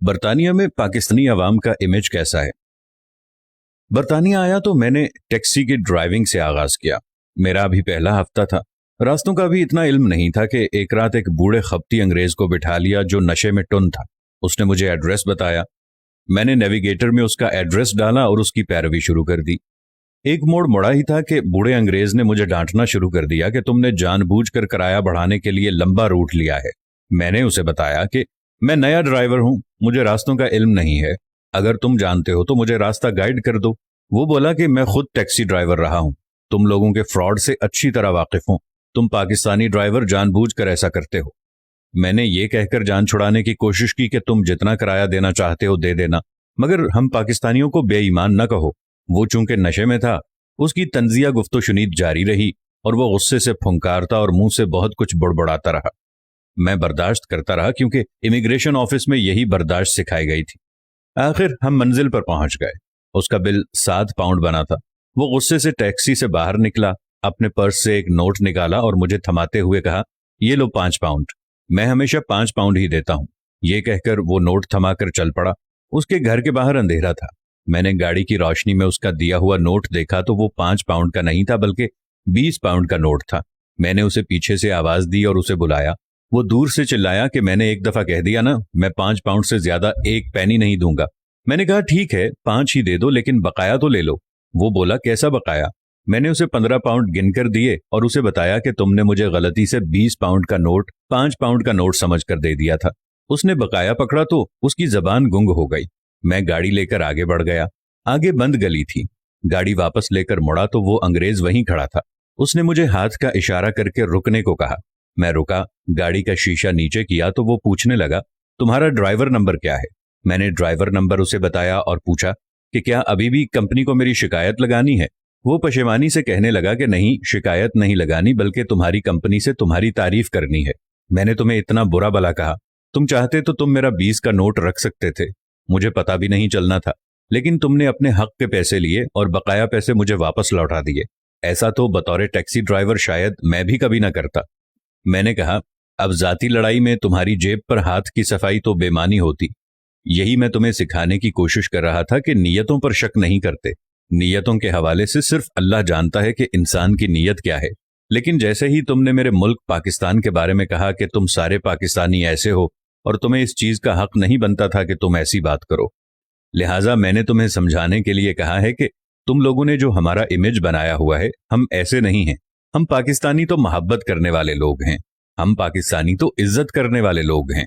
برطانیہ میں پاکستانی عوام کا امیج کیسا ہے؟ برطانیہ آیا تو میں نے ٹیکسی کی ڈرائیونگ سے آغاز کیا۔ میرا ابھی پہلا ہفتہ تھا، راستوں کا بھی اتنا علم نہیں تھا کہ ایک رات ایک بوڑھے خپتی انگریز کو بٹھا لیا جو نشے میں ٹن تھا۔ اس نے مجھے ایڈریس بتایا، میں نے نیویگیٹر میں اس کا ایڈریس ڈالا اور اس کی پیروی شروع کر دی۔ ایک موڑ مڑا ہی تھا کہ بوڑھے انگریز نے مجھے ڈانٹنا شروع کر دیا کہ تم نے جان بوجھ کر کرایہ بڑھانے کے لیے لمبا روٹ لیا ہے۔ میں نے اسے بتایا کہ میں نیا ڈرائیور ہوں، مجھے راستوں کا علم نہیں ہے، اگر تم جانتے ہو تو مجھے راستہ گائیڈ کر دو۔ وہ بولا کہ میں خود ٹیکسی ڈرائیور رہا ہوں، تم لوگوں کے فراڈ سے اچھی طرح واقف ہوں، تم پاکستانی ڈرائیور جان بوجھ کر ایسا کرتے ہو۔ میں نے یہ کہہ کر جان چھڑانے کی کوشش کی کہ تم جتنا کرایہ دینا چاہتے ہو دے دینا، مگر ہم پاکستانیوں کو بے ایمان نہ کہو۔ وہ چونکہ نشے میں تھا، اس کی طنزیہ گفت و شنید جاری رہی اور وہ غصے سے پھنکارتا اور منہ سے بہت کچھ بڑبڑاتا رہا۔ میں برداشت کرتا رہا کیونکہ امیگریشن آفس میں یہی برداشت سکھائی گئی تھی۔ آخر ہم منزل پر پہنچ گئے۔ اس کا بل 7 پاؤنڈ بنا تھا۔ وہ غصے سے ٹیکسی سے باہر نکلا، اپنے پرس سے ایک نوٹ نکالا اور مجھے تھماتے ہوئے کہا، یہ لو 5 پاؤنڈ، میں ہمیشہ 5 پاؤنڈ ہی دیتا ہوں۔ یہ کہہ کر وہ نوٹ تھما کر چل پڑا۔ اس کے گھر کے باہر اندھیرا تھا۔ میں نے گاڑی کی روشنی میں اس کا دیا ہوا نوٹ دیکھا تو وہ 5 پاؤنڈ کا نہیں تھا بلکہ 20 پاؤنڈ کا نوٹ تھا۔ میں نے اسے پیچھے سے آواز دی اور اسے بلایا۔ وہ دور سے چلایا کہ میں نے ایک دفعہ کہہ دیا نا، میں 5 پاؤنڈ سے زیادہ 1 پینی نہیں دوں گا۔ میں نے کہا ٹھیک ہے 5 ہی دے دو لیکن بقایا تو لے لو۔ وہ بولا کیسا بقایا؟ میں نے اسے 15 پاؤنڈ گن کر دیے اور اسے بتایا کہ تم نے مجھے غلطی سے 20 پاؤنڈ کا نوٹ 5 پاؤنڈ کا نوٹ سمجھ کر دے دیا تھا۔ اس نے بقایا پکڑا تو اس کی زبان گنگ ہو گئی۔ میں گاڑی لے کر آگے بڑھ گیا۔ آگے بند گلی تھی۔ گاڑی واپس لے کر مڑا تو وہ انگریز وہیں کھڑا تھا۔ اس نے مجھے ہاتھ کا اشارہ کر کے رکنے کو کہا۔ میں رکا، گاڑی کا شیشہ نیچے کیا تو وہ پوچھنے لگا، تمہارا ڈرائیور نمبر کیا ہے؟ میں نے ڈرائیور نمبر اسے بتایا اور پوچھا کہ کیا ابھی بھی کمپنی کو میری شکایت لگانی ہے؟ وہ پشیمانی سے کہنے لگا کہ نہیں، شکایت نہیں لگانی بلکہ تمہاری کمپنی سے تمہاری تعریف کرنی ہے۔ میں نے تمہیں اتنا برا بلا کہا؟ تم چاہتے تو تم میرا 20 کا نوٹ رکھ سکتے تھے، مجھے پتا بھی نہیں چلنا تھا، لیکن تم نے اپنے حق کے پیسے لیے اور بقایا پیسے مجھے واپس لوٹا دیے۔ ایسا تو بطور ٹیکسی ڈرائیور شاید میں بھی کبھی نہ کرتا۔ میں نے کہا اب ذاتی لڑائی میں تمہاری جیب پر ہاتھ کی صفائی تو بے معنی ہوتی۔ یہی میں تمہیں سکھانے کی کوشش کر رہا تھا کہ نیتوں پر شک نہیں کرتے۔ نیتوں کے حوالے سے صرف اللہ جانتا ہے کہ انسان کی نیت کیا ہے، لیکن جیسے ہی تم نے میرے ملک پاکستان کے بارے میں کہا کہ تم سارے پاکستانی ایسے ہو اور تمہیں اس چیز کا حق نہیں بنتا تھا کہ تم ایسی بات کرو، لہٰذا میں نے تمہیں سمجھانے کے لیے کہا ہے کہ تم لوگوں نے جو ہمارا امیج بنایا ہوا ہے، ہم ایسے نہیں ہیں۔ ہم پاکستانی تو محبت کرنے والے لوگ ہیں، ہم پاکستانی تو عزت کرنے والے لوگ ہیں۔